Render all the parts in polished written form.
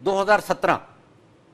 2017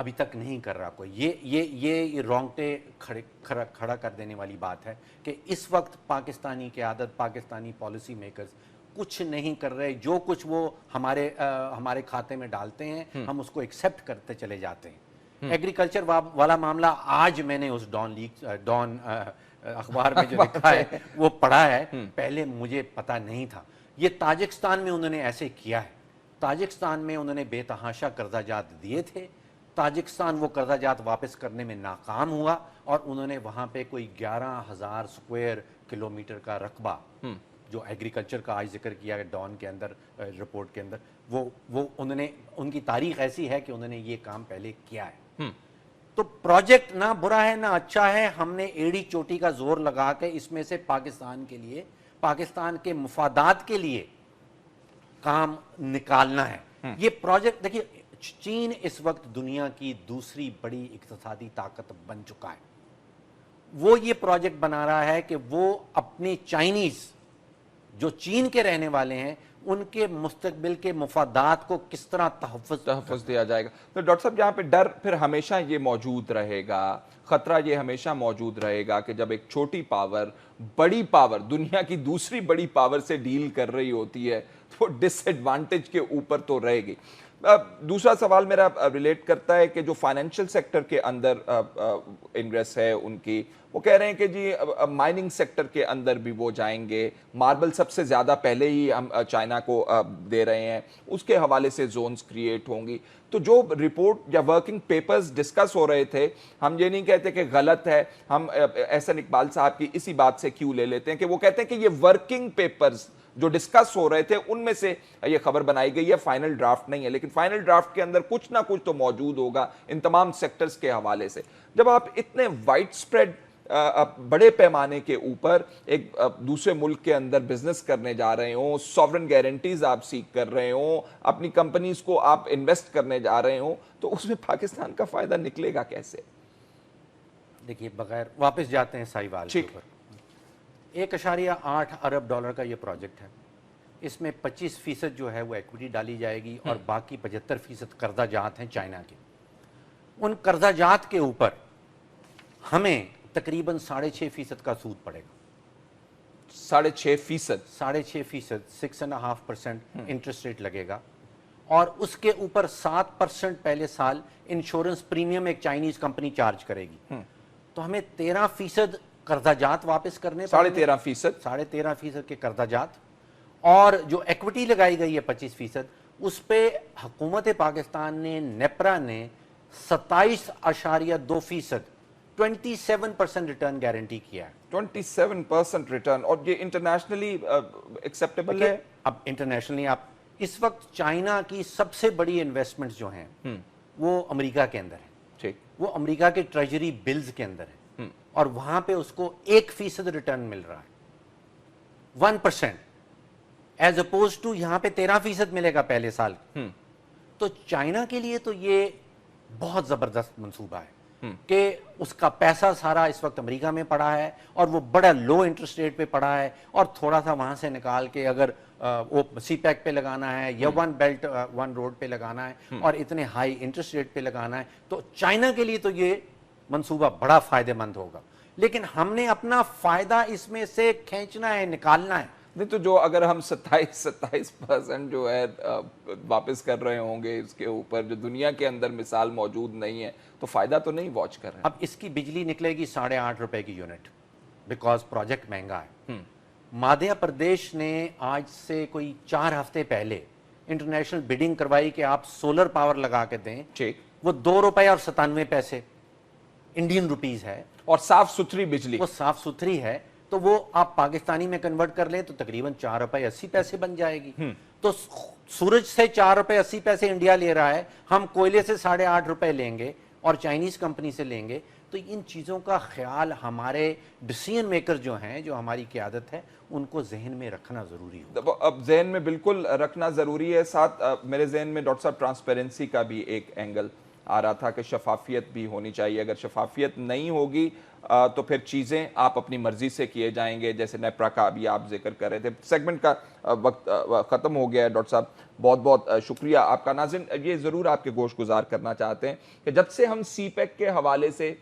ابھی تک نہیں کر رہا کوئی. یہ رونگٹے کھڑا کر دینے والی بات ہے کہ اس وقت پاکستانی قیادت, پاکستانی پالیسی میکرز کچھ نہیں کر رہے. جو کچھ وہ ہمارے کھاتے میں ڈالتے ہیں ہم اس کو ایکسیپٹ کرتے چلے جاتے ہیں. ایگریکلچر والا معاملہ آج میں نے اس ڈان اخبار میں جو لکھا ہے وہ پڑھا ہے, پہلے مجھے پتا نہیں تھا. یہ تاجکستان میں انہوں نے ایسے کیا ہے. تاجکستان میں انہوں نے بے تحاشا قرضہ جات دیے تھے. تاجکستان وہ قرضہ جات واپس کرنے میں ناکام ہوا اور انہوں نے وہاں پہ کوئی 11,000 اسکوائر کلومیٹر کا رقبہ جو ایگریکلچر کا آج ذکر کیا ہے ڈان کے اندر, رپورٹ کے اندر, وہ انہوں نے, ان کی تاریخ ایسی ہے کہ انہوں نے یہ کام پہلے کیا ہے. تو پروجیکٹ نہ برا ہے نہ اچھا ہے. ہم نے ایڑی چوٹی کا زور لگا کے اس میں سے پاکستان کے لیے, پاکستان کے مفادات کے لیے کام نکالنا ہے. یہ پروجیکٹ دیکھیے, چین اس وقت دنیا کی دوسری بڑی اقتصادی طاقت بن چکا ہے. وہ یہ پروجیکٹ بنا رہا ہے کہ وہ اپنے چائنیز جو چین کے رہنے والے ہیں ان کے مستقبل کے مفادات کو کس طرح تحفظ دیا جائے گا. تو ڈاکٹر صاحب یہاں پہ ڈر پھر ہمیشہ یہ موجود رہے گا, خطرہ یہ ہمیشہ موجود رہے گا کہ جب ایک چھوٹی پاور بڑی پاور, دنیا کی دوسری بڑی پاور سے ڈیل کر رہی ہوتی ہے تو ڈس ایڈوانٹیج کے اوپر تو رہے گی. دوسرا سوال میرا ریلیٹ کرتا ہے کہ جو فائنینشیل سیکٹر کے اندر انگریس ہے ان کی, وہ کہہ رہے ہیں کہ جی مائننگ سیکٹر کے اندر بھی وہ جائیں گے. ماربل سب سے زیادہ پہلے ہی ہم چائنا کو دے رہے ہیں, اس کے حوالے سے زونز کریٹ ہوں گی. تو جو رپورٹ یا ورکنگ پیپرز ڈسکس ہو رہے تھے, ہم یہ نہیں کہتے کہ غلط ہے, ہم احسن اقبال صاحب کی اسی بات سے کیوں لے لیتے ہیں کہ وہ کہتے ہیں کہ یہ ورکنگ پیپرز جو ڈسکس ہو رہے تھے ان میں سے یہ خبر بنائی گئی ہے, فائنل ڈرافٹ نہیں ہے, لیکن فائنل ڈرافٹ کے اندر کچھ نہ کچھ تو موجود ہوگا ان تمام سیکٹرز کے حوالے سے. جب آپ اتنے وائڈ سپریڈ بڑے پیمانے کے اوپر ایک دوسرے ملک کے اندر بزنس کرنے جا رہے ہوں, سوورن گارنٹیز آپ سیکھ کر رہے ہوں, اپنی کمپنیز کو آپ انویسٹ کرنے جا رہے ہوں, تو اس میں پاکستان کا فائدہ نکلے گا کیسے؟ دیکھیے, بغیر واپس جاتے ہیں سائیوال کے اوپر. 1.8 ارب ڈالر کا یہ پروجیکٹ ہے. اس میں 25% جو ہے وہ ایکویٹی ڈالی جائے گی اور باقی 75% قرضہ جات ہیں چائنا کے. ان قرضہ جات کے اوپر ہمیں تقریباً 6.5% کا سود پڑے گا. 6.5%؟ 6.5%, 6.5% انٹرسٹ ریٹ لگے گا, اور اس کے اوپر 7% پہلے سال انشورنس پریمیم ایک چائنیز کمپنی چارج کرے گی. تو ہمیں 13% قرضہ جات واپس کرنے پڑیں گے. 13%؟ 13.5% کے قرضہ جات, اور جو ایکوٹی لگائی گئی ہے 25%, اس پہ حکومت پاکستان نے, نیپرا نے 27.2%, 27% ریٹرن گارنٹی کیا ہے. 27% ریٹرن, اور یہ انٹرنیشنلی ایکسیپٹیبل ہے؟ اب انٹرنیشنلی آپ اس وقت چائنا کی سب سے بڑی انویسٹمنٹس جو ہیں وہ امریکہ کے اندر ہیں. وہ امریکہ کے ٹریجری بلز کے اندر ہیں, اور وہاں پہ اس کو 1% ریٹرن مل رہا ہے, 1%, ایز اپوز ٹو یہاں پہ 13% ملے گا پہلے سال. تو چائنا کے لیے تو یہ بہت زبردست منصوبہ ہے کہ اس کا پیسہ سارا اس وقت امریکہ میں پڑا ہے, اور وہ بڑا لو انٹرسٹ ریٹ پہ پڑا ہے, اور تھوڑا سا وہاں سے نکال کے اگر وہ سی پیک پہ لگانا ہے یا ون بیلٹ ون روڈ پہ لگانا ہے اور اتنے ہائی انٹرسٹ ریٹ پہ لگانا ہے, تو چائنا کے لیے تو یہ منصوبہ بڑا فائدہ مند ہوگا. لیکن ہم نے اپنا فائدہ اس میں سے کھینچنا ہے, نکالنا ہے. نہیں تو جو اگر ہم 27% جو ہے واپس کر رہے ہوں گے اس کے اوپر, جو دنیا کے اندر مثال موجود نہیں ہے, تو فائدہ تو نہیں واچ کر رہے ہیں. اب اس کی بجلی نکلے گی 8.5 روپے کی یونٹ, بیکاز پروجیکٹ مہنگا ہے. مادھیہ پردیش نے آج سے کوئی 4 ہفتے پہلے انٹرنیشنل بیڈنگ کروائی کہ آپ سولر پاور لگا کے دیں. وہ 2 روپے اور 97 پیسے انڈین روپیز ہے, اور صاف ستھری بجلی, وہ صاف ستھری ہے. تو وہ آپ پاکستانی میں کنورٹ کر لیں تو تقریباً 4 روپے 80 پیسے بن جائے گی. تو سورج سے 4 روپے 80 پیسے انڈیا لے رہا ہے, ہم کوئلے سے 8.5 روپے لیں گے اور چائنیز کمپنی سے لیں گے. تو ان چیزوں کا خیال ہمارے ڈیسیژن میکر جو ہیں, جو ہماری قیادت ہے, ان کو ذہن میں رکھنا ضروری ہے. اب ذہن میں بالکل رکھنا ضروری ہے. ساتھ میرے ذہن میں ڈاکٹر صاحب ٹرانسپیرنسی کا بھی ایک اینگل آ رہا تھا کہ شفافیت بھی ہونی چاہیے. اگر شفافیت نہیں ہوگی تو پھر چیزیں آپ اپنی مرضی سے کیے جائیں گے, جیسے نیپرا کا بھی آپ ذکر کر رہے تھے. سیگمنٹ کا وقت ختم ہو گیا ہے. ڈاکٹر صاحب بہت بہت شکریہ آپ کا. ناظرین یہ ضرور آپ کے گوش گزار کرنا چاہتے ہیں کہ جب سے ہم سی پیک کے حوالے سے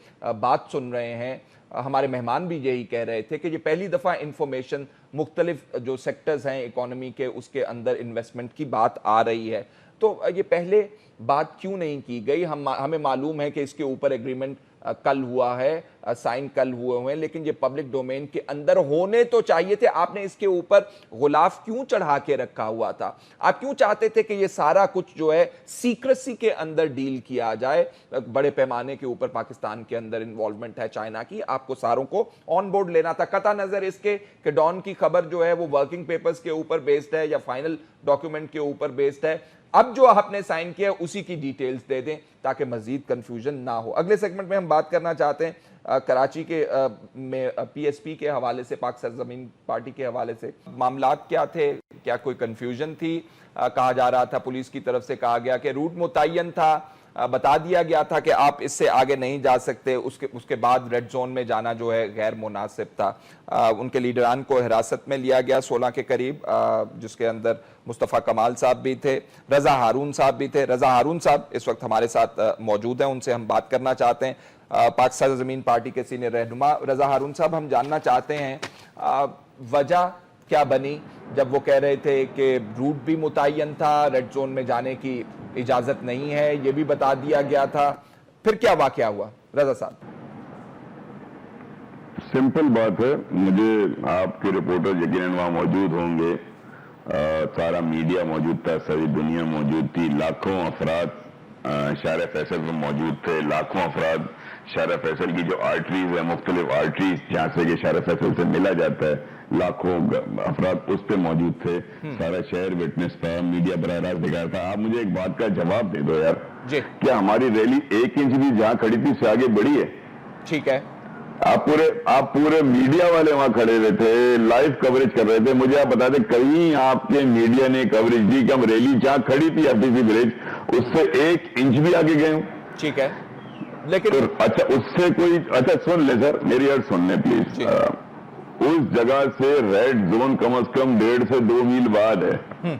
بات سن رہے ہیں, ہمارے مہمان بھی یہی کہہ رہے تھے کہ یہ پہلی دفعہ انفارمیشن مختلف جو سیکٹرز ہیں اکانومی کے اس کے اندر انویسٹمنٹ کی بات آ رہی ہے. تو یہ پہلے بات کیوں نہیں کی گئی؟ ہمیں معلوم ہے کہ اس کے اوپر ایگریمنٹ کل ہوا ہے, سائن کل ہوئے ہیں, لیکن یہ پبلک ڈومین کے اندر ہونے تو چاہیے تھے. آپ نے اس کے اوپر غلاف کیوں چڑھا کے رکھا ہوا تھا؟ آپ کیوں چاہتے تھے کہ یہ سارا کچھ جو ہے سیکریسی کے اندر ڈیل کیا جائے؟ بڑے پیمانے کے اوپر پاکستان کے اندر انوالومنٹ ہے چائنا کی, آپ کو ساروں کو آن بورڈ لینا تھا. قطع نظر اس کے کہ ڈان کی خبر جو ہے وہ ورکنگ پیپرز کے اوپر بیسڈ ہے یا فائنل ڈاکیومنٹ کے اوپر بیسڈ ہے, اب جو آپ نے سائن کیا اسی کی ڈیٹیلز دے دیں تاکہ مزید کنفیوژن نہ ہو. اگلے سیگمنٹ میں ہم بات کرنا چاہتے ہیں کراچی کے میں پی ایس پی کے حوالے سے, پاک سرزمین پارٹی کے حوالے سے معاملات کیا تھے, کیا کوئی کنفیوژن تھی؟ کہا جا رہا تھا, پولیس کی طرف سے کہا گیا کہ روٹ متعین تھا, بتا دیا گیا تھا کہ آپ اس سے آگے نہیں جا سکتے. اس کے بعد ریڈ زون میں جانا جو ہے غیر مناسب تھا. ان کے لیڈران کو حراست میں لیا گیا 16 کے قریب, جس کے اندر مصطفیٰ کمال صاحب بھی تھے, رضا ہارون صاحب بھی تھے. رضا ہارون صاحب اس وقت ہمارے ساتھ موجود ہیں, ان سے ہم بات کرنا چاہتے ہیں. پاک سرزمین پارٹی کے سینئر رہنما رضا ہارون صاحب, ہم جاننا چاہتے ہیں وجہ کیا بنی جب وہ کہہ رہے تھے کہ روٹ بھی متعین تھا, ریڈ زون میں جانے کی اجازت نہیں ہے, یہ بھی بتا دیا گیا تھا, پھر کیا واقعہ ہوا؟ رضا صاحب. سمپل بات ہے, مجھے آپ کے رپورٹر یقیناً وہاں موجود ہوں گے, سارا میڈیا موجود تھا, ساری دنیا موجود تھی, لاکھوں افراد شارع فیصل میں موجود تھے, لاکھوں افراد شارع فیصل کی جو آرٹریز ہیں, مختلف آرٹریز جہاں سے یہ شارع فیصل سے ملا جاتا ہے, لاکھوں افراد اس پہ موجود تھے. سارا شہر وٹنس تھا, میڈیا براہ راست دکھایا تھا. آپ مجھے ایک بات کا جواب دے دو یار, کیا ہماری ریلی 1 انچ بھی جہاں کھڑی تھی اس سے آگے بڑھی ہے؟ ٹھیک ہے, آپ پورے میڈیا والے وہاں کھڑے ہوئے تھے, لائیو کوریج کر رہے تھے. مجھے آپ بتا دیں کہیں آپ کے میڈیا نے کوریج دی کہ ہم ریلی جہاں کھڑی تھی ایف ڈی سی ولیج اس سے 1 انچ بھی آگے گئے ہوں؟ ٹھیک ہے, لیکن اچھا اس سے کوئی, اچھا سن لے سر, میری عرض سن لیں پلیز. اس جگہ سے ریڈ زون کم از کم 1.5 سے 2 میل بعد ہے.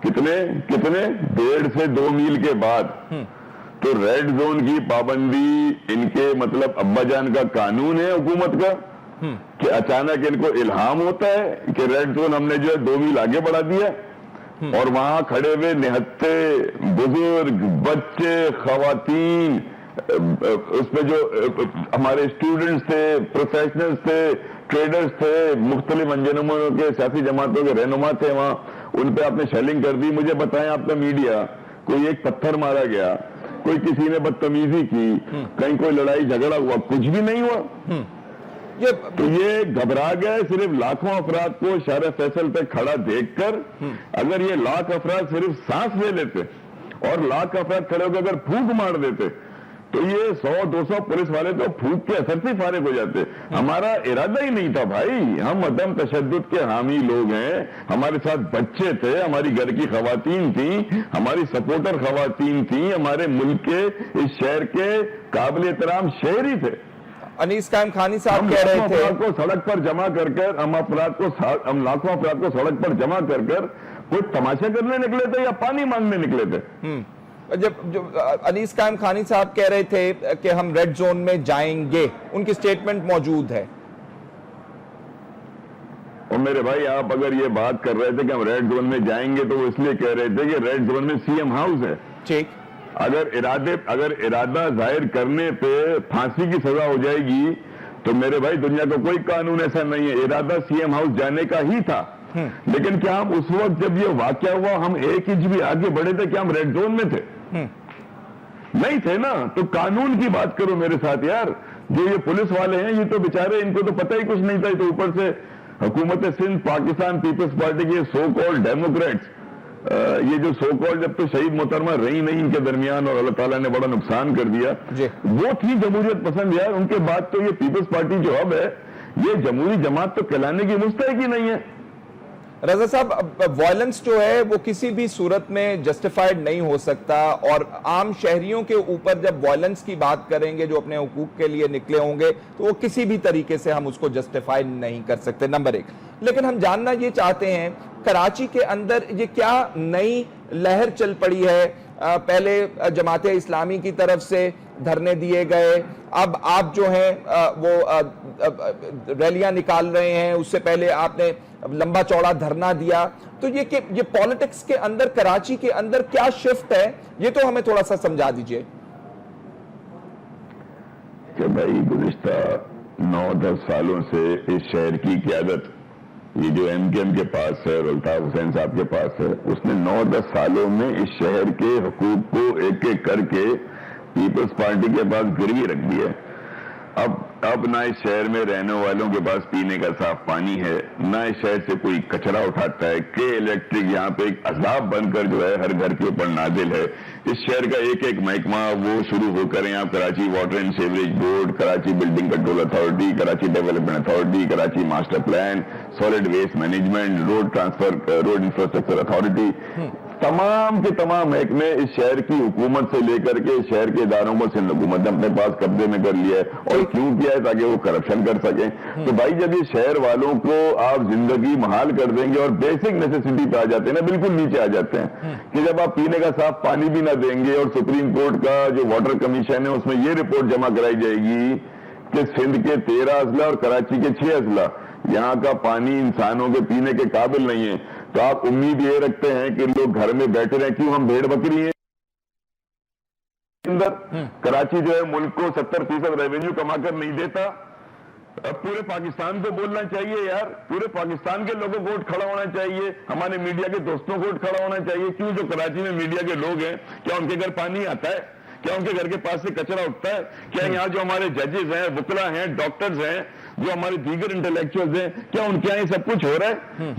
کتنے 1.5 سے 2 میل کے بعد. تو ریڈ زون کی پابندی ان کے مطلب ابا جان کا قانون ہے حکومت کا کہ اچانک ان کو الہام ہوتا ہے کہ ریڈ زون ہم نے جو ہے 2 میل آگے بڑھا دیا, اور وہاں کھڑے ہوئے نہتے بزرگ, بچے, خواتین, اس میں جو ہمارے اسٹوڈنٹس تھے, پروفیشنلز تھے, ٹریڈرز تھے, مختلف انجمنوں کے سیاسی جماعتوں کے رہنما تھے وہاں, ان پہ آپ نے شیلنگ کر دی. مجھے بتائیں آپ کا میڈیا, کوئی ایک پتھر مارا گیا, کوئی کسی نے بدتمیزی کی, کہیں کوئی لڑائی جھگڑا ہوا, کچھ بھی نہیں ہوا. تو یہ گھبرا گئے صرف لاکھوں افراد کو شارع فیصل پہ کھڑا دیکھ کر. اگر یہ لاکھ افراد صرف سانس لے لیتے اور لاکھ افراد کھڑے ہو کے اگر پھونک مار دیتے تو یہ 100-200 پولیس والے تو پھونک کے اثر سے فارغ ہو جاتے. ہمارا ارادہ ہی نہیں تھا بھائی, ہم عدم تشدد کے حامی لوگ ہیں, ہمارے ساتھ بچے تھے, ہماری گھر کی خواتین تھیں, ہماری سپورٹر خواتین تھیں, ہمارے ملک کے اس شہر کے قابل احترام شہری تھے. انیس قائم خانی صاحب کہہ رہے تھے کو سڑک پر جمع کر کر, ہم لاکھوں افراد کو سڑک پر جمع کر کر کوئی تماشا کرنے نکلے تھے یا پانی مانگنے نکلے تھے؟ جب انیس قائم خانی صاحب کہہ رہے تھے کہ ہم ریڈ زون میں جائیں گے, ان کی سٹیٹمنٹ موجود ہے. اور میرے بھائی آپ اگر یہ بات کر رہے تھے کہ ہم ریڈ زون میں جائیں گے تو وہ اس لیے کہہ رہے تھے کہ ریڈ زون میں سی ایم ہاؤس ہے. ٹھیک, اگر ارادہ ظاہر کرنے پہ پھانسی کی سزا ہو جائے گی تو میرے بھائی دنیا کا کوئی قانون ایسا نہیں ہے. ارادہ سی ایم ہاؤس جانے کا ہی تھا, لیکن کیا ہم اس وقت جب یہ واقعہ ہوا ہم 1 انچ بھی آگے بڑھے تھے؟ کیا ہم ریڈ زون میں تھے؟ نہیں تھے نا. تو قانون کی بات کرو میرے ساتھ یار. جو یہ پولیس والے ہیں یہ تو بیچارے, ان کو تو پتہ ہی کچھ نہیں تھا. تو اوپر سے حکومت سندھ, پاکستان پیپلز پارٹی کے سو کال ڈیموکریٹس, یہ جو سو کال جب تو شہید محترمہ رہی نہیں ان کے درمیان اور اللہ تعالیٰ نے بڑا نقصان کر دیا, وہ تھی جمہوریت پسند یار. ان کے بعد تو یہ پیپلز پارٹی جو اب ہے یہ جمہوری جماعت تو کہلانے کی مستحق ہی نہیں ہے. رضا صاحب وائلنس جو ہے وہ کسی بھی صورت میں جسٹیفائڈ نہیں ہو سکتا، اور عام شہریوں کے اوپر جب وائلنس کی بات کریں گے جو اپنے حقوق کے لیے نکلے ہوں گے تو وہ کسی بھی طریقے سے ہم اس کو جسٹیفائڈ نہیں کر سکتے، نمبر ایک۔ لیکن ہم جاننا یہ چاہتے ہیں کراچی کے اندر یہ کیا نئی لہر چل پڑی ہے؟ پہلے جماعت اسلامی کی طرف سے دھرنے دیے گئے، اب آپ جو ہیں وہ ریلیاں نکال رہے ہیں، اس سے پہلے آپ نے لمبا چوڑا دھرنا دیا، تو یہ پالیٹکس کے اندر کراچی کے اندر کیا شفٹ ہے، یہ تو ہمیں تھوڑا سا سمجھا دیجئے۔ کہ بھائی گزشتہ 9-10 سالوں سے اس شہر کی قیادت یہ جو ایم کے ایم کے پاس ہے اور الطاف حسین صاحب کے پاس ہے، اس نے 9-10 سالوں میں اس شہر کے حقوق کو ایک ایک کر کے پیپلز پارٹی کے پاس گروی رکھ دی ہے۔ اب نہ اس شہر میں رہنے والوں کے پاس پینے کا صاف پانی ہے، نہ اس شہر سے کوئی کچرا اٹھاتا ہے، کہ الیکٹرک یہاں پہ ایک عذاب بن کر جو ہے ہر گھر کے اوپر نازل ہے۔ اس شہر کا ایک ایک محکمہ وہ شروع ہو کر یہاں Karachi water and sewerage board, Karachi building control authority, Karachi development authority, Karachi master plan, solid waste management, road infrastructure authority, تمام کے تمام محکمے اس شہر کی حکومت سے لے کر کے شہر کے اداروں کو سندھ حکومت نے اپنے پاس قبضے میں کر لیا ہے۔ اور کیوں کیا ہے؟ تاکہ وہ کرپشن کر سکیں۔ تو بھائی جب یہ شہر والوں کو آپ زندگی محال کر دیں گے اور بیسک نیسیسٹی پہ آ جاتے ہیں نا، بالکل نیچے آ جاتے ہیں کہ جب آپ پینے کا صاف پانی بھی نہ دیں گے، اور سپریم کورٹ کا جو واٹر کمیشن ہے اس میں یہ رپورٹ جمع کرائی جائے گی کہ سندھ کے 13 اضلاع اور کراچی کے 6 اضلاع یہاں کا پانی انسانوں کے پینے کے قابل نہیں ہے، تو آپ امید یہ رکھتے ہیں کہ لوگ گھر میں بیٹھے رہیں؟ کیوں ہم بھیڑ بکری ہیں اندر؟ کراچی جو ہے ملک کو 70% ریونیو کما کر نہیں دیتا۔ اب پورے پاکستان کو بولنا چاہیے یار، پورے پاکستان کے لوگوں کو اٹھ کھڑا ہونا چاہیے، ہمارے میڈیا کے دوستوں کو اٹھ کھڑا ہونا چاہیے۔ کیوں جو کراچی میں میڈیا کے لوگ ہیں، کیا ان کے گھر پانی آتا ہے؟ کیا ان کے گھر کے پاس سے کچرا اٹھتا ہے؟ کیا یہاں جو ہمارے ججز ہیں، وکلا ہیں، ڈاکٹرز ہیں، جو ہمارے دیگر انٹلیکچوئلز ہیں، کیا ان کے یہاں یہ سب کچھ ہو رہا ہے؟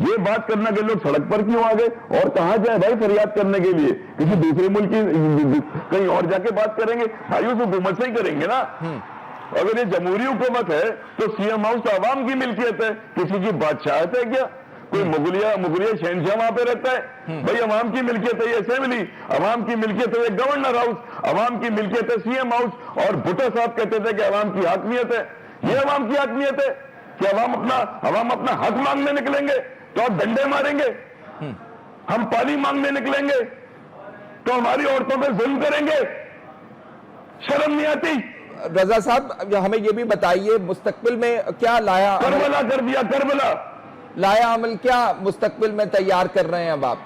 یہ بات کرنا کہ لوگ سڑک پر کیوں آ گئے اور کہاں جائیں بھائی فریاد کرنے کے لیے؟ کسی دوسرے ملک کی کہیں اور جا کے بات کریں گے؟ بھائی اس حکومت سے ہی کریں گے نا۔ اگر یہ جمہوری حکومت ہے تو سی ایم ہاؤس عوام کی ملکیت ہے، کسی کی بادشاہت ہے کیا؟ کوئی مغلیہ شہنشاہ وہاں پہ رہتا ہے؟ بھائی عوام کی ملکیت ہے یہ اسمبلی، عوام کی ملکیت ہے یہ گورنر ہاؤس، عوام کی ملکیت ہے سی ایم ہاؤس۔ اور بھٹو صاحب کہتے تھے کہ عوام کی حاکمیت ہے، یہ عوام کی حاکمیت ہے کہ عوام اپنا حق مانگنے نکلیں گے تو آپ ڈنڈے ماریں گے، ہم پانی مانگنے نکلیں گے تو ہماری عورتوں پہ ظلم کریں گے؟ شرم نہیں آتی؟ رضا صاحب ہمیں یہ بھی بتائیے مستقبل میں کیا لایا کربلا کر دیا، کربلا لایا عمل کیا مستقبل میں تیار کر رہے ہیں اب آپ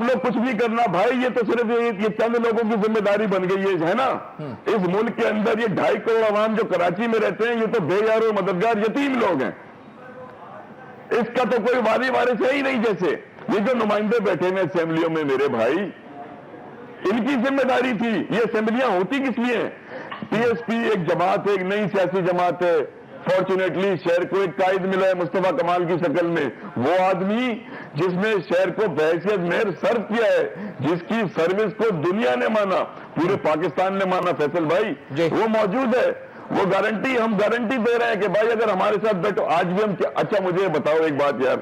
لوگ کچھ بھی کرنا بھائی، یہ تو صرف یہ چند لوگوں کی ذمہ داری بن گئی ہے نا۔ اس ملک کے اندر یہ 2.5 کروڑ عوام جو کراچی میں رہتے ہیں، یہ تو بے یار و مددگار یتیم لوگ ہیں، اس کا تو کوئی واری وارث ہے ہی نہیں۔ جیسے یہ جو نمائندے بیٹھے ہیں اسمبلیوں میں میرے بھائی، ان کی ذمہ داری تھی۔ یہ اسمبلیاں ہوتی کس لیے ہیں؟ پی ایس پی ایک جماعت ہے، ایک نئی سیاسی جماعت ہے، فارچونیٹلی شہر کو ایک قائد ملا ہے مصطفیٰ کمال کی شکل میں، وہ آدمی جس نے شہر کو بحیثیت میئر سرو کیا ہے، جس کی سروس کو دنیا نے مانا، پورے پاکستان نے مانا، فیصل بھائی وہ موجود ہے۔ وہ گارنٹی، ہم گارنٹی دے رہے ہیں کہ بھائی اگر ہمارے ساتھ بیٹھو آج بھی ہم۔ اچھا مجھے بتاؤ ایک بات یار،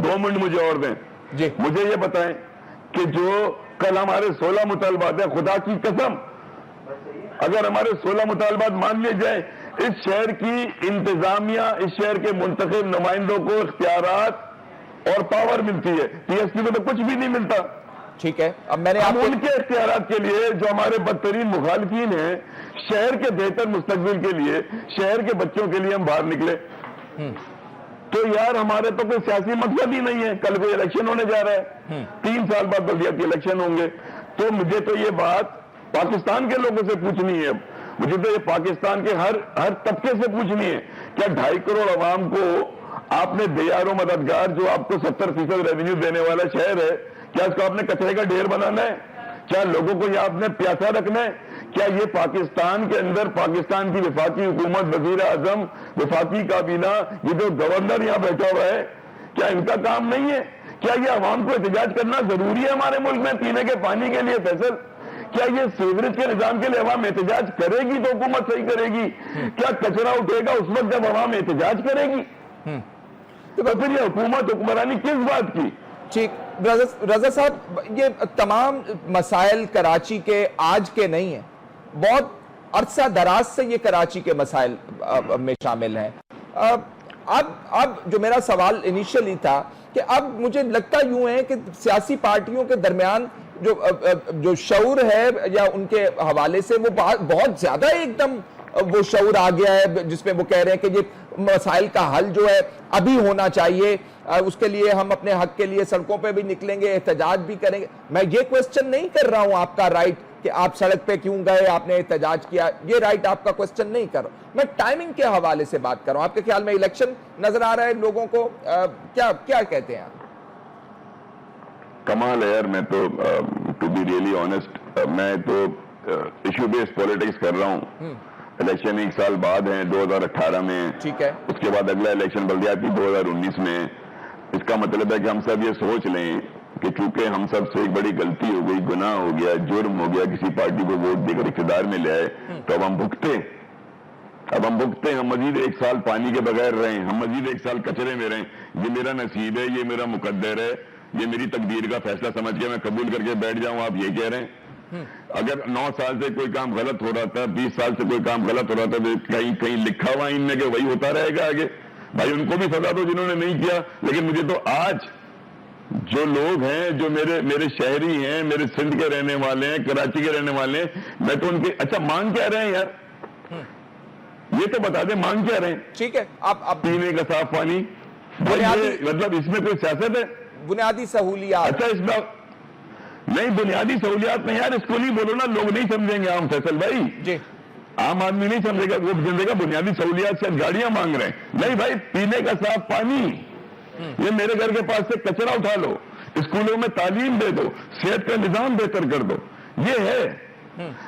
2 منٹ مجھے اور دیں، مجھے یہ بتائیں کہ جو کل ہمارے 16 مطالبات ہیں، خدا کی قسم اگر ہمارے 16 مطالبات مان لیے جائیں، اس شہر کی انتظامیہ، اس شہر کے منتخب نمائندوں کو اختیارات اور پاور ملتی ہے، پی ایس پی کو تو کچھ بھی نہیں ملتا۔ ٹھیک ہے، اب میں نے ہم ان کے اختیارات کے لیے جو ہمارے بدترین مخالفین ہیں، شہر کے بہتر مستقبل کے لیے، شہر کے بچوں کے لیے ہم باہر نکلے، تو یار ہمارے تو کوئی سیاسی مقصد ہی نہیں ہے۔ کل کوئی الیکشن ہونے جا رہا ہے، 3 سال بعد بلدیاتی الیکشن ہوں گے، تو مجھے تو یہ بات پاکستان کے لوگوں سے پوچھنی ہے، مجھے تو یہ پاکستان کے ہر طبقے سے پوچھنی ہے، کیا 2.5 کروڑ عوام کو آپ نے بے یار و مددگار، جو آپ کو 70% ریونیو دینے والا شہر ہے، کیا اس کو آپ نے کچرے کا ڈھیر بنانا ہے؟ کیا لوگوں کو یہ آپ نے پیاسا رکھنا ہے؟ کیا یہ پاکستان کے اندر پاکستان کی وفاقی حکومت، وزیر اعظم، وفاقی کابینہ، یہ جو گورنر یہاں بیٹھا ہوا ہے، کیا ان کا کام نہیں ہے؟ کیا یہ عوام کو احتجاج کرنا ضروری ہے ہمارے ملک میں پینے کے پانی کے لیے؟ فیصل کیا یہ سیوریج کے نظام کے لیے عوام احتجاج کرے گی تو حکومت صحیح کرے گی؟ کیا کچرا اٹھے گا اس وقت جب عوام احتجاج کرے گی؟ تو پھر یہ حکومت حکمرانی کس بات کی؟ ٹھیک رضا صاحب، یہ تمام مسائل کراچی کے آج کے نہیں ہیں، بہت عرصہ دراز سے یہ کراچی کے مسائل میں شامل ہیں. اب جو میرا سوال انیشلی تھا کہ اب مجھے لگتا یوں ہے کہ سیاسی پارٹیوں کے درمیان جو شعور ہے یا ان کے حوالے سے وہ بہت زیادہ ایک دم وہ شعور آ گیا ہے، جس میں وہ کہہ رہے ہیں کہ یہ مسائل کا حل جو ہے ابھی ہونا چاہیے، اس کے لیے ہم اپنے حق کے لیے سڑکوں پہ بھی نکلیں گے، احتجاج بھی کریں گے. میں یہ کوسچن نہیں کر رہا ہوں آپ کا رائٹ کہ آپ سڑک پہ کیوں گئے، آپ نے احتجاج کیا، یہ رائٹ آپ کا کوسچن نہیں کر رہا. میں ٹائمنگ کے حوالے سے بات کر رہا ہوں. آپ کے خیال میں الیکشن نظر آ رہا ہے لوگوں کو، کیا کہتے ہیں آپ؟ کمال ہے یار، میں تو ٹو بی ریئلی آنےسٹ میں تو ایشو بیس پولیٹکس کر رہا ہوں. الیکشن 1 سال بعد ہیں، 2018 میں، ٹھیک ہے، اس کے بعد اگلا الیکشن بلدیاتی 2019 میں. اس کا مطلب ہے کہ ہم سب یہ سوچ لیں کہ چونکہ ہم سب سے ایک بڑی غلطی ہو گئی، گناہ ہو گیا، جرم ہو گیا، کسی پارٹی کو ووٹ دے کر اقتدار میں لے آئے، تو اب ہم بھگتے، ہم مزید 1 سال پانی کے بغیر رہیں، ہم مزید 1 سال کچرے میں رہیں. یہ میرا نصیب ہے، یہ میرا مقدر ہے، یہ میری تقدیر کا فیصلہ سمجھ کے میں قبول کر کے بیٹھ جاؤں. آپ یہ کہہ رہے ہیں اگر 9 سال سے کوئی کام غلط ہو رہا تھا، 20 سال سے کوئی کام غلط ہو رہا تھا، تو کہیں لکھا ہوا ان میں کہ وہی ہوتا رہے گا آگے؟ بھائی ان کو بھی سزا دو جنہوں نے نہیں کیا. لیکن مجھے تو آج جو لوگ ہیں، جو میرے شہری ہیں، میرے سندھ کے رہنے والے ہیں، کراچی کے رہنے والے ہیں، میں تو ان کے اچھا مانگ کیا رہے ہیں یار؟ یہ تو بتا دیں مانگ کیا رہے ہیں؟ ٹھیک ہے، آپ پینے کا صاف پانی، مطلب اس میں کوئی سیاست ہے؟ بنیادی سہولیات. اچھا اس میں نہیں، بنیادی سہولیات میں یار اس کو نہیں بولو نا، لوگ نہیں سمجھیں گے. عام فیصل بھائی جی، عام آدمی نہیں سمجھے گا، وہ سمجھے گا بنیادی سہولیات سے گاڑیاں مانگ رہے ہیں. نہیں بھائی، پینے کا صاف پانی، یہ میرے گھر کے پاس سے کچرا اٹھا لو، اسکولوں میں تعلیم دے دو، صحت کا نظام بہتر کر دو، یہ ہے.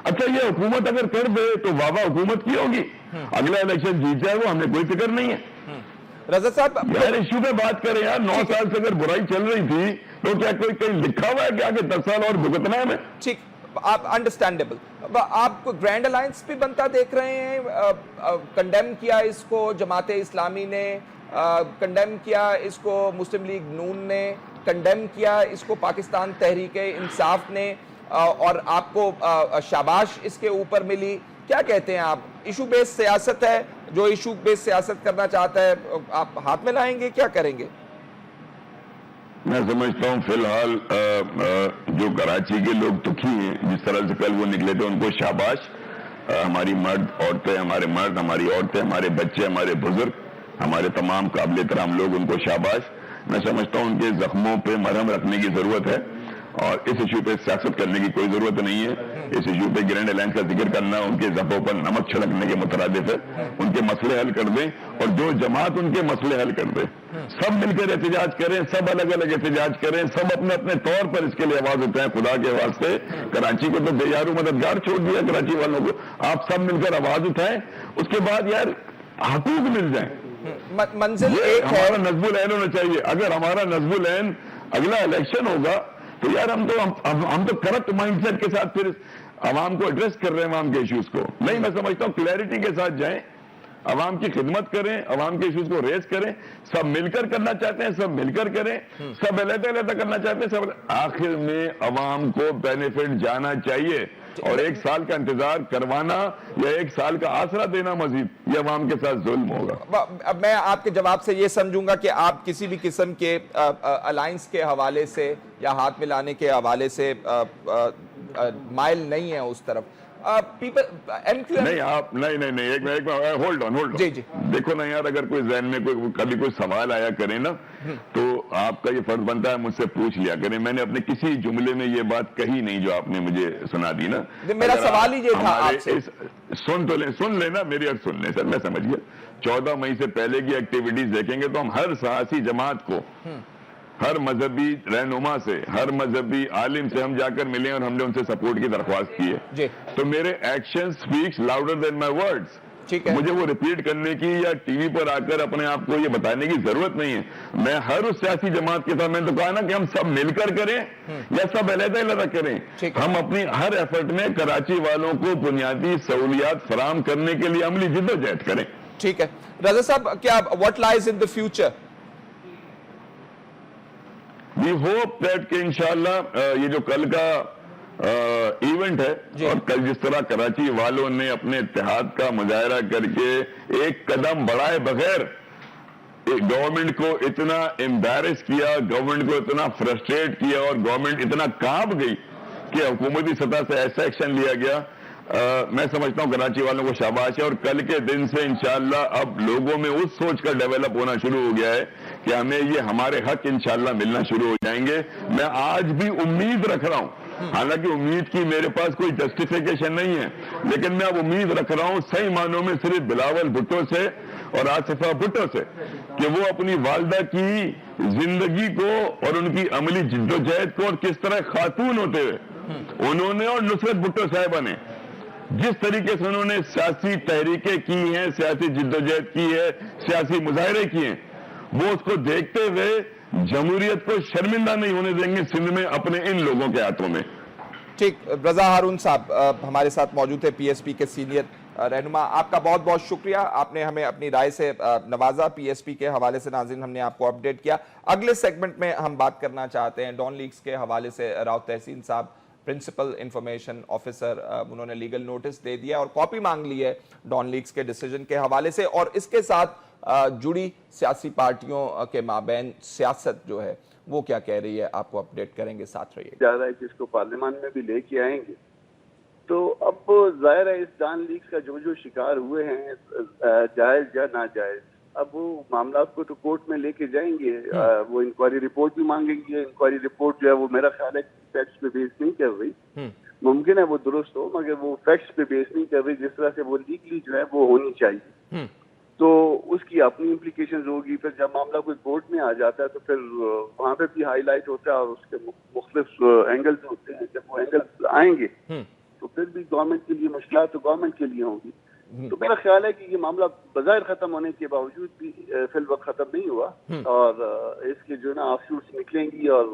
اچھا یہ حکومت اگر کر دے تو واہ واہ حکومت کی ہوگی، اگلا الیکشن جیت جائے وہ ہمیں کوئی فکر نہیں ہے. رضا صاحب یار ایشو پہ بات کریں یار. 9 سال سے اگر برائی چل رہی تھی تو کیا کوئی کہیں لکھا ہوا ہے کہ آگے 10 سال اور بھگتنا ہے ہمیں؟ ٹھیک، آپ انڈرسٹینڈیبل. آپ کو گرینڈ الائنس بھی بنتا دیکھ رہے ہیں، کنڈیم کیا اس کو جماعت اسلامی نے، کنڈیم کیا اس کو مسلم لیگ نون نے، کنڈیم کیا اس کو پاکستان تحریک انصاف نے، اور آپ کو شاباش اس کے اوپر ملی. کیا کہتے ہیں آپ؟ ایشو بیس سیاست ہے، جو ایشو بیس سیاست کرنا چاہتا ہے آپ ہاتھ میں لائیں گے، کیا کریں گے؟ میں سمجھتا ہوں فی الحال جو کراچی کے لوگ دکھی ہیں، جس طرح سے کل وہ نکلے تھے، ان کو شاباش. ہماری عورتیں، ہمارے مرد، ہماری عورتیں، ہمارے بچے، ہمارے بزرگ، ہمارے تمام قابل احترام لوگ، ان کو شاباش. میں سمجھتا ہوں ان کے زخموں پہ مرہم رکھنے کی ضرورت ہے، اور اس ایشو پہ سیاست کرنے کی کوئی ضرورت نہیں ہے. اس ایشو پہ گرینڈ الائنس کا ذکر کرنا ان کے زخموں پر نمک چھڑکنے کے مترادف ہے. ان کے مسئلے حل کر دیں، اور جو جماعت ان کے مسئلے حل کر دے، سب مل کر احتجاج کریں، سب الگ الگ احتجاج کریں، سب اپنے اپنے طور پر اس کے لیے آواز اٹھائیں. خدا کے واسطے کراچی کو تو بے یارو مددگار چھوڑ دیا کراچی والوں کو. آپ سب مل کر آواز اٹھائیں، اس کے بعد یار حقوق مل جائیں. منزل ایک ہے، ہمارا نصب العین ہونا چاہیے. اگر ہمارا نصب العین اگلا الیکشن ہوگا تو یار ہم تو کرپٹ مائنڈ سیٹ کے ساتھ پھر عوام کو ایڈریس کر رہے ہیں، عوام کے ایشوز کو. نہیں، میں سمجھتا ہوں کلیئرٹی کے ساتھ جائیں، عوام کی خدمت کریں، عوام کے ایشوز کو ریز کریں. سب مل کر کرنا چاہتے ہیں سب مل کر کریں، سب علیحدہ علیحدہ کرنا چاہتے ہیں سب. آخر میں عوام کو بینیفٹ جانا چاہیے، اور 1 سال کا انتظار کروانا یا 1 سال کا آسرا دینا مزید، یہ عوام کے ساتھ ظلم ہوگا. اب میں آپ کے جواب سے یہ سمجھوں گا کہ آپ کسی بھی قسم کے الائنس کے حوالے سے یا ہاتھ ملانے کے حوالے سے مائل نہیں ہیں اس طرف. نہیں آپ نہیں ایک ہولڈ آن. جی جی دیکھو نا یار، اگر کوئی ذہن میں کبھی کوئی سوال آیا کرے نا، تو آپ کا یہ فرض بنتا ہے مجھ سے پوچھ لیا کریں. میں نے اپنے کسی جملے میں یہ بات کہی نہیں جو آپ نے مجھے سنا دی نا. میرا سوال ہی یہ تھا آپ سے. سن لینا میری عرض سن لیں سر، میں سمجھ گیا. 14 مئی سے پہلے کی ایکٹیویٹیز دیکھیں گے تو ہم ہر سیاسی جماعت کو، ہر مذہبی رہنما سے، ہر مذہبی عالم سے ہم جا کر ملے، اور ہم نے ان سے سپورٹ کی درخواست کی ہے. تو میرے ایکشن سپیکس لاؤڈر دین مائی ورڈز. مجھے وہ ریپیٹ کرنے کی یا ٹی وی پر آ کر اپنے آپ کو یہ بتانے کی ضرورت نہیں ہے. میں ہر اس سیاسی جماعت کے ساتھ، میں نے تو کہا نا کہ ہم سب مل کر کریں یا سب علیحدہ علیحدہ کریں. ہم اپنی ہر ایفرٹ میں کراچی والوں کو بنیادی سہولیات فراہم کرنے کے لیے عملی جدوجہد کریں. ٹھیک ہے رضا صاحب، کیا what lies in the future we hope that کہ انشاءاللہ یہ جو کل کا ایونٹ ہے اور کل جس طرح کراچی والوں نے اپنے اتحاد کا مظاہرہ کر کے ایک قدم بڑھائے بغیر گورنمنٹ کو اتنا امبیرس کیا, گورنمنٹ کو اتنا فرسٹریٹ کیا اور گورنمنٹ اتنا کانپ گئی کہ حکومتی سطح سے ایسا ایکشن لیا گیا, میں سمجھتا ہوں کراچی والوں کو شاباش ہے. اور کل کے دن سے انشاءاللہ اب لوگوں میں اس سوچ کا ڈیولپ ہونا شروع ہو گیا ہے کہ ہمیں یہ ہمارے حق انشاءاللہ ملنا شروع ہو جائیں گے. میں آج بھی امید رکھ رہا ہوں, حالانکہ امید کی میرے پاس کوئی جسٹیفیکیشن نہیں ہے, لیکن میں اب امید رکھ رہا ہوں صحیح معنوں میں صرف بلاول بھٹو سے اور آصفہ بھٹو سے کہ وہ اپنی والدہ کی زندگی کو اور ان کی عملی جدوجہد کو, اور کس طرح خاتون ہوتے ہوئے انہوں نے اور نصرت بھٹو صاحبہ نے جس طریقے سے انہوں نے سیاسی تحریکیں کی ہیں, سیاسی جدوجہد کی ہے, سیاسی مظاہرے کیے ہیں, وہ اس کو دیکھتے ہوئے جمہوریت کو شرمندہ نہیں ہونے دیں گے سندھ میں اپنے ان لوگوں کے ہاتھوں میں. ٹھیک, رضا ہارون صاحب ہمارے ساتھ موجود تھے, پی ایس پی کے سینئر رہنما. آپ کا بہت بہت شکریہ, آپ نے ہمیں اپنی رائے سے نوازا. پی ایس پی کے حوالے سے ناظرین ہم نے آپ کو اپڈیٹ کیا. اگلے سیگمنٹ میں ہم بات کرنا چاہتے ہیں ڈان لیکس کے حوالے سے. راؤ تحسین صاحب پرنسپل انفارمیشن آفیسر, انہوں نے لیگل نوٹس دے دیا اور کاپی مانگ لی ہے ڈان لیکس کے ڈیسیجن کے حوالے سے, اور اس کے ساتھ جڑی سیاسی پارٹیوں کے مابین سیاست جو ہے وہ کیا کہہ رہی ہے, آپ کو اپڈیٹ کریں گے, ساتھ رہیے. جا رہا ہے کہ اس کو پارلیمان میں بھی لے کے آئیں گے, تو اب ظاہر ہے اس ڈان لیکس کا جو شکار ہوئے ہیں جائز یا ناجائز, اب وہ معاملات کو تو کورٹ میں لے کے جائیں گے, وہ انکوائری رپورٹ بھی مانگیں گے. انکوائری رپورٹ جو ہے وہ میرا خیال ہے فیکٹس پہ بیس نہیں کر رہی, ممکن ہے وہ درست ہو مگر وہ فیکٹس پہ بیس نہیں کر رہی جس طرح سے وہ لیگلی جو ہے وہ ہونی چاہیے. تو اس کی اپنی امپلیکیشنز ہوگی. پھر جب معاملہ کوئی کورٹ میں آ جاتا ہے تو پھر وہاں پہ بھی ہائی لائٹ ہوتا ہے اور اس کے مختلف اینگلز ہوتے ہیں. جب وہ اینگلز آئیں گے تو پھر بھی گورنمنٹ کے لیے مشکلات تو گورنمنٹ کے لیے ہوں گی. تو میرا خیال ہے کہ یہ معاملہ بظاہر ختم ہونے کے باوجود بھی فی الوقت ختم نہیں ہوا, اور اس کے جو نا آف شوٹس نکلیں گی اور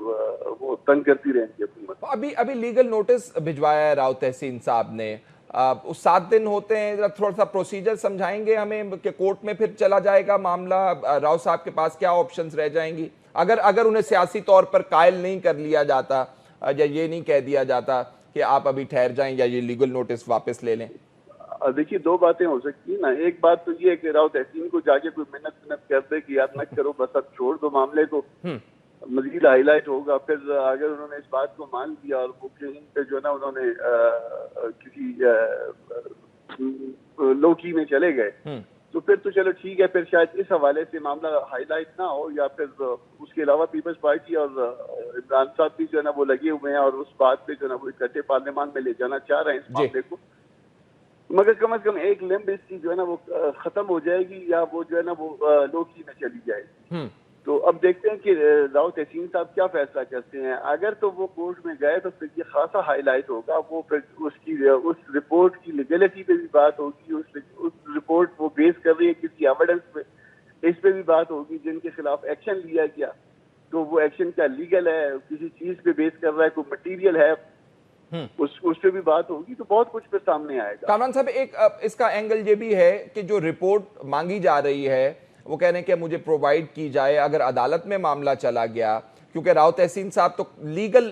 وہ تنگ کرتی رہیں گی حکومت. ابھی لیگل نوٹس بھجوایا ہے راؤ تحسین صاحب نے, 7 دن ہوتے ہیں, تھوڑا سا پروسیجر سمجھائیں گے ہمیں کہ کورٹ میں پھر چلا جائے گا معاملہ, راؤ صاحب کے پاس کیا آپشنز رہ جائیں گی اگر انہیں سیاسی طور پر قائل نہیں کر لیا جاتا یا یہ نہیں کہہ دیا جاتا کہ آپ ابھی ٹھہر جائیں یا یہ لیگل نوٹس واپس لے لیں؟ دیکھیے دو باتیں ہو سکتی ہیں نا. ایک بات تو یہ ہے کہ راؤ تحسین کو جا کے کوئی منت کر دے کہ یاد نہ کرو, بس اب چھوڑ دو معاملے کو, مزید ہائی لائٹ ہوگا. پھر اگر انہوں نے اس بات کو مان لیا اور وہ کہیں پہ جو ہے نا انہوں نے کسی لوکی میں چلے گئے تو پھر تو چلو ٹھیک ہے, پھر شاید اس حوالے سے معاملہ ہائی لائٹ نہ ہو, یا پھر اس کے علاوہ پیپلز پارٹی اور عمران صاحب بھی جو ہے نا وہ لگے ہوئے ہیں اور اس بات پہ جو ہے نا وہ اکٹھے پارلیمان میں لے جانا چاہ رہے ہیں اس معاملے کو. مگر کم از کم ایک لمب اس کی جو ہے نا وہ ختم ہو جائے گی یا وہ جو ہے نا وہ لوکی میں چلی جائے گی. تو اب دیکھتے ہیں کہ راؤ تحسین صاحب کیا فیصلہ کرتے ہیں. اگر تو وہ کورٹ میں گئے تو پھر یہ خاصا ہائی لائٹ ہوگا. وہ پھر اس رپورٹ کی لیگلٹی پہ بھی بات ہوگی, اس رپورٹ وہ بیس کر رہی ہے کسی ایویڈنس پہ, اس پہ بھی بات ہوگی. جن کے خلاف ایکشن لیا گیا تو وہ ایکشن کیا لیگل ہے, کسی چیز پہ بیس کر رہا ہے, کوئی مٹیریل ہے, اس پہ بھی بات ہوگی. تو بہت کچھ پہ سامنے آئے گا. کامران صاحب ایک اس کا اینگل یہ بھی ہے کہ جو رپورٹ مانگی جا رہی ہے وہ کہہ رہے ہیں کہ مجھے پرووائڈ کی جائے اگر عدالت میں معاملہ چلا گیا, کیونکہ راؤ تحسین صاحب تو لیگل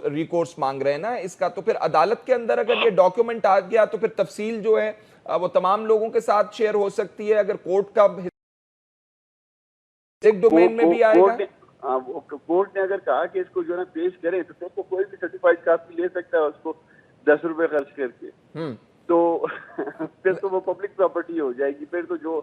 ریکورس مانگ رہے ہیں نا اس کا, تو پھر عدالت کے اندر اگر یہ ڈاکیومنٹ آ گیا تو پھر تفصیل جو ہے وہ تمام لوگوں کے ساتھ شیئر ہو سکتی ہے. اگر کورٹ کا ایک ڈومین میں بھی آئے گا, کورٹ نے اگر کہا کہ اس کو جو ہے نا پیش کرے تو پھر تو کوئی بھی سرٹیفائیڈ کاپی لے سکتا ہے اس کو 10 روپے خرچ کر کے. تو پھر تو وہ پبلک پراپرٹی ہو جائے گی. پھر تو جو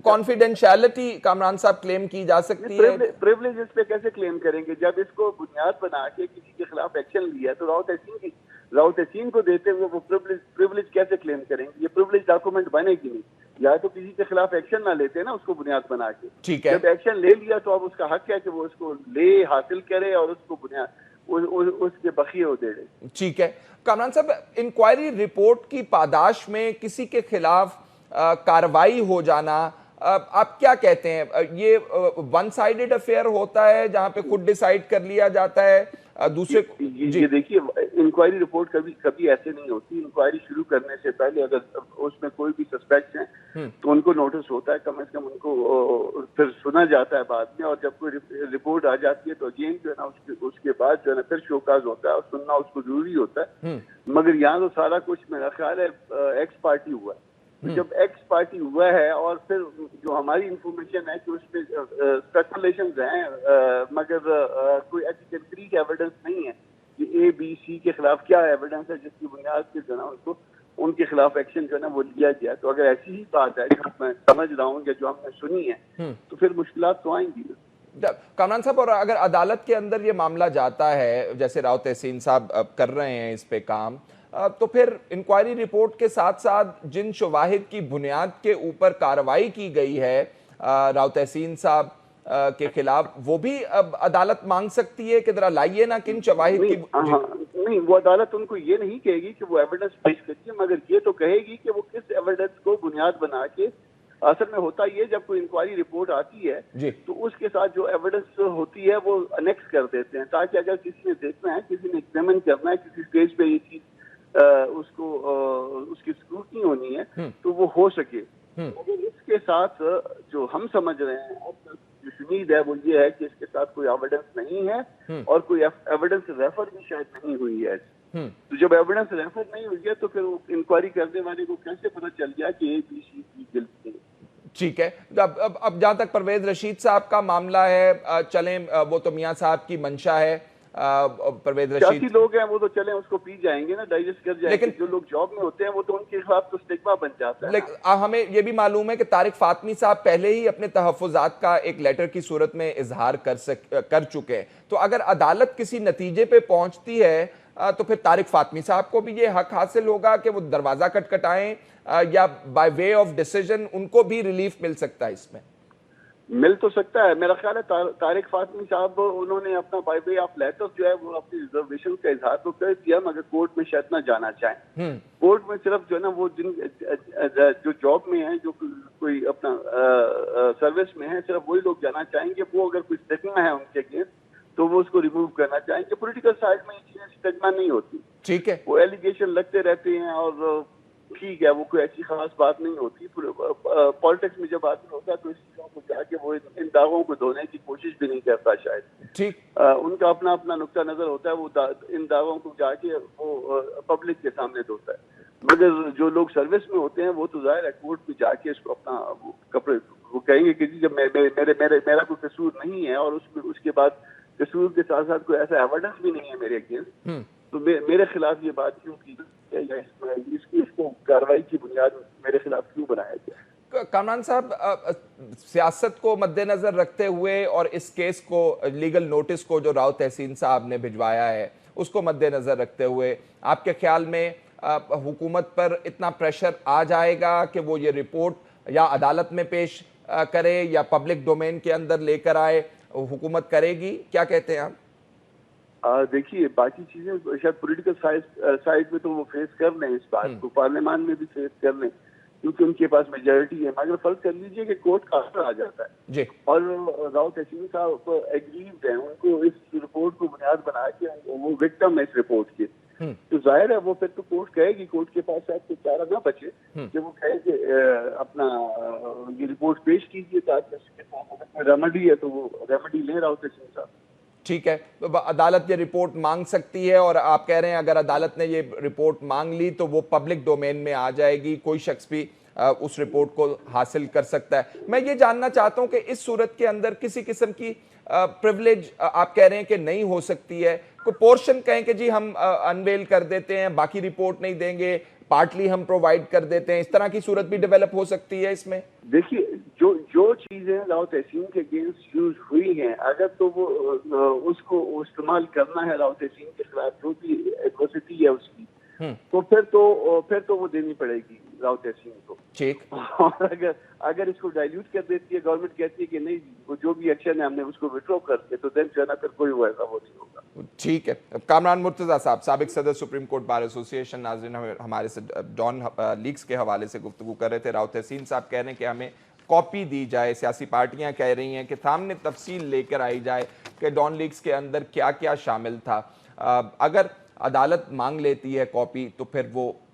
کانفیڈینشیلٹی کامران صاحب کلیم کی جا سکتی ہے. پریولیج اس پہ کیسے کلیم کریں گے جب اس کو بنیاد بنا کے کسی کے خلاف ایکشن لیا تو راؤ تحسین کو دیتے ہوئے وہ پریولیج کیسے کلیم کریں گے؟ یہ پریولیج ڈاکومنٹ بنے گی نہیں. یا تو کسی کے خلاف ایکشن نہ لیتے نا اس کو بنیاد بنا کے, جب ایکشن لے لیا تو اب اس کا حق ہے کہ وہ اس کو لے حاصل کرے اور اس کو بنیاد اس کے بخیے ہو دے. ٹھیک ہے کامران صاحب, انکوائری رپورٹ کی پاداش میں کسی کے خلاف کارروائی ہو جانا, آپ کیا کہتے ہیں؟ یہ ون سائیڈڈ افیئر ہوتا ہے جہاں پہ خود ڈیسائیڈ کر لیا جاتا ہے دوسرے؟ یہ دیکھیے انکوائری رپورٹ کبھی ایسے نہیں ہوتی. انکوائری شروع کرنے سے پہلے اگر اس میں کوئی بھی سسپیکٹ ہیں تو ان کو نوٹس ہوتا ہے، کم از کم ان کو پھر سنا جاتا ہے بعد میں، اور جب کوئی رپورٹ آ جاتی ہے تو اگین جو ہے نا اس کے بعد جو ہے نا پھر شوکاز ہوتا ہے اور سننا اس کو ضروری ہوتا ہے. مگر یہاں تو سارا کچھ میرا خیال ہے ایکس پارٹی ہوا ہے. جب ایکس پارٹی ہوا ہے اور پھر جو ہماری انفارمیشن ہے کہ اس میں اسپیکولیشنز ہیں مگر کوئی ایسی کنکریٹ ایویڈنس نہیں ہے کہ اے بی سی کے خلاف کیا ایویڈنس ہے جس کی بنیاد پہ جو ہے نا ان کے خلاف ایکشن جو ہے نا وہ لیا گیا. تو اگر ایسی ہی بات ہے جو میں سمجھ رہا ہوں کہ جو ہم نے سنی ہے تو پھر مشکلات تو آئیں گی. کامران صاحب، اور اگر عدالت کے اندر یہ معاملہ جاتا ہے جیسے راؤ تحسین صاحب کر رہے ہیں اس پہ کام، تو پھر انکوائری رپورٹ کے ساتھ ساتھ جن شواہد کی بنیاد کے اوپر کارروائی کی گئی ہے راؤ تحسین صاحب کے خلاف، وہ بھی اب عدالت مانگ سکتی ہے کہ ذرا لائیے نا کن شواہد کی. نہیں، وہ عدالت ان کو یہ نہیں کہے گی کہ وہ ایویڈنس پیش کریے، مگر یہ تو کہے گی کہ وہ کس ایویڈنس کو بنیاد بنا کے. اصل میں ہوتا یہ جب کوئی انکوائری رپورٹ آتی ہے تو اس کے ساتھ جو ایویڈنس ہوتی ہے وہ انیکس کر دیتے ہیں تاکہ اگر کسی نے دیکھنا ہے، کسی نے ایگزامن کرنا ہے، کسی اسٹیج پہ یہ چیز اس کو اس کی اسکروٹنی ہونی ہے تو وہ ہو سکے. لیکن اس کے ساتھ جو ہم سمجھ رہے ہیں جو شنید ہے وہ یہ ہے کہ اس کے ساتھ کوئی ایویڈنس نہیں ہے اور کوئی ایویڈنس ریفر بھی شاید نہیں ہوئی ہے. تو جب ایویڈنس ریفر نہیں ہوئی ہے تو پھر انکوائری کرنے والے کو کیسے پتہ چل گیا کہ اے بی سی کی غلطی ہے. ٹھیک ہے. اب جہاں تک پرویز رشید صاحب کا معاملہ ہے، چلیں وہ تو میاں صاحب کی منشا ہے. پرویز رشید سیاسی لوگ ہیں وہ تو چلیں اس کو پی جائیں گے نا، ڈائجسٹ کر جائیں گے. جو لوگ جاب میں ہوتے ہیں وہ تو ان کے خلاف تو اسٹگما بن جاتا ہے. لیکن ہمیں یہ بھی معلوم ہے کہ طارق فاطمی صاحب پہلے ہی اپنے تحفظات کا ایک لیٹر کی صورت میں اظہار کر چکے ہیں. تو اگر عدالت کسی نتیجے پہ پہنچتی ہے تو پھر طارق فاطمی صاحب کو بھی یہ حق حاصل ہوگا کہ وہ دروازہ کھٹکھٹائیں یا بائی وے آف ڈیسیژن ان کو بھی ریلیف مل سکتا ہے. اس میں مل تو سکتا ہے. میرا خیال ہے طارق فاطمی صاحب انہوں نے اپنا بائی وے آف لیٹر جو ہے وہ اپنی ریزرویشن کا اظہار تو کر دیا مگر کورٹ میں شاید نہ جانا چاہیں. کورٹ میں صرف جو ہے نا وہ جن جو جاب میں ہیں، جو کوئی اپنا سروس میں ہیں، صرف وہی لوگ جانا چاہیں گے. وہ اگر کوئی اسٹگما ہے ان کے اگینسٹ تو وہ اس کو ریموو کرنا چاہیں گے. پولیٹیکل سائڈ میں یہ چیزیں اسٹگما نہیں ہوتی. ٹھیک ہے، وہ ایلیگیشن لگتے رہتے ہیں اور ٹھیک ہے، وہ کوئی ایسی خاص بات نہیں ہوتی. پالیٹکس میں جب آدمی ہوتا ہے تو اس چیزوں کو جا کے وہ ان داغوں کو دھونے کی کوشش بھی نہیں کرتا شاید. ٹھیک، ان کا اپنا نقطہ نظر ہوتا ہے، وہ ان داغوں کو جا کے وہ پبلک کے سامنے دھوتا ہے. مگر جو لوگ سروس میں ہوتے ہیں وہ تو ظاہر ہے کورٹ میں جا کے اس کو اپنا کپڑے وہ کہیں گے کہ جی جب میرا کوئی قصور نہیں ہے اور اس کے بعد قصور کے ساتھ ساتھ کوئی ایسا ایویڈنس بھی نہیں ہے میرے اگینسٹ، تو میرے خلاف یہ بات کیوں کی اس کو کارروائی کی بنیاد میرے خلاف کیوں بنایا گیا. کامران صاحب، سیاست کو مد نظر رکھتے ہوئے اور اس کیس کو لیگل نوٹس کو جو راؤ تحسین صاحب نے بھجوایا ہے اس کو مد نظر رکھتے ہوئے آپ کے خیال میں حکومت پر اتنا پریشر آ جائے گا کہ وہ یہ رپورٹ یا عدالت میں پیش کرے یا پبلک ڈومین کے اندر لے کر آئے؟ حکومت کرے گی؟ کیا کہتے ہیں آپ؟ دیکھیے باقی چیزیں شاید پولیٹیکل سائڈ میں تو وہ فیس کر لیں، اس بات کو پارلیمان میں بھی فیس کر لیں کیونکہ ان کے پاس میجورٹی ہے. مگر فرض کر لیجئے کہ کورٹ کا آرڈر آ جاتا ہے اور راؤ تحسین صاحب ایگریوڈ ہیں، ان کو اس رپورٹ کو بنیاد بنا کے وہ وکٹم ہے اس رپورٹ کے، تو ظاہر ہے وہ پھر تو کورٹ کہے گی، کورٹ کے پاس شاید کوئی چارہ نہ بچے کہ وہ کہے کہ اپنا یہ رپورٹ پیش کیجیے تاکہ اس کے ساتھ ریمیڈی ہے تو وہ ریمیڈی لے راؤ تحسین صاحب. ٹھیک ہے، عدالت یہ رپورٹ مانگ سکتی ہے اور آپ کہہ رہے ہیں اگر عدالت نے یہ رپورٹ مانگ لی تو وہ پبلک ڈومین میں آ جائے گی، کوئی شخص بھی اس رپورٹ کو حاصل کر سکتا ہے. میں یہ جاننا چاہتا ہوں کہ اس صورت کے اندر کسی قسم کی پریولیج آپ کہہ رہے ہیں کہ نہیں ہو سکتی ہے، کوئی پورشن کہیں کہ جی ہم انویل کر دیتے ہیں، باقی رپورٹ نہیں دیں گے، پارٹلی ہم پرووائڈ کر دیتے ہیں، اس طرح کی صورت بھی ڈیولپ ہو سکتی ہے اس میں؟ دیکھیے جو چیزیں راؤ تحسین کے اگینسٹ یوز ہوئی ہیں اگر تو وہ اس کو استعمال کرنا ہے راؤ تحسین کے خلاف جو بھی ایٹروسٹی ہے اس کی تو پھر تو وہ دینی پڑے گی راؤ تحسین کو. ٹھیک، اور اگر اس کو ڈائلیوٹ کر دیتی ہے گورنمنٹ کہتی ہے کہ نہیں وہ جو بھی ایکشن ہے ہم نے اس کو وڈرا کر دیا تو دین جو ہے نا پھر کوئی ایسا وہ نہیں ہوگا. ٹھیک ہے. کامران مرتضیٰ صاحب، سابق صدر سپریم کورٹ بار ایسوسی ایشن، ناظرین ہمارے سے ڈان لیکس کے حوالے سے گفتگو کر رہے تھے. راؤ تحسین صاحب کہہ رہے ہیں کہ ہمیں کاپی دی جائے، سیاسی پارٹیاں کہہ رہی ہیں کہ سامنے تفصیل لے کر آئی جائے کہ ڈان لیکس کے اندر کیا کیا شامل تھا. اگر عدالت مانگ لیتی ہے کاپی تو پھر وہ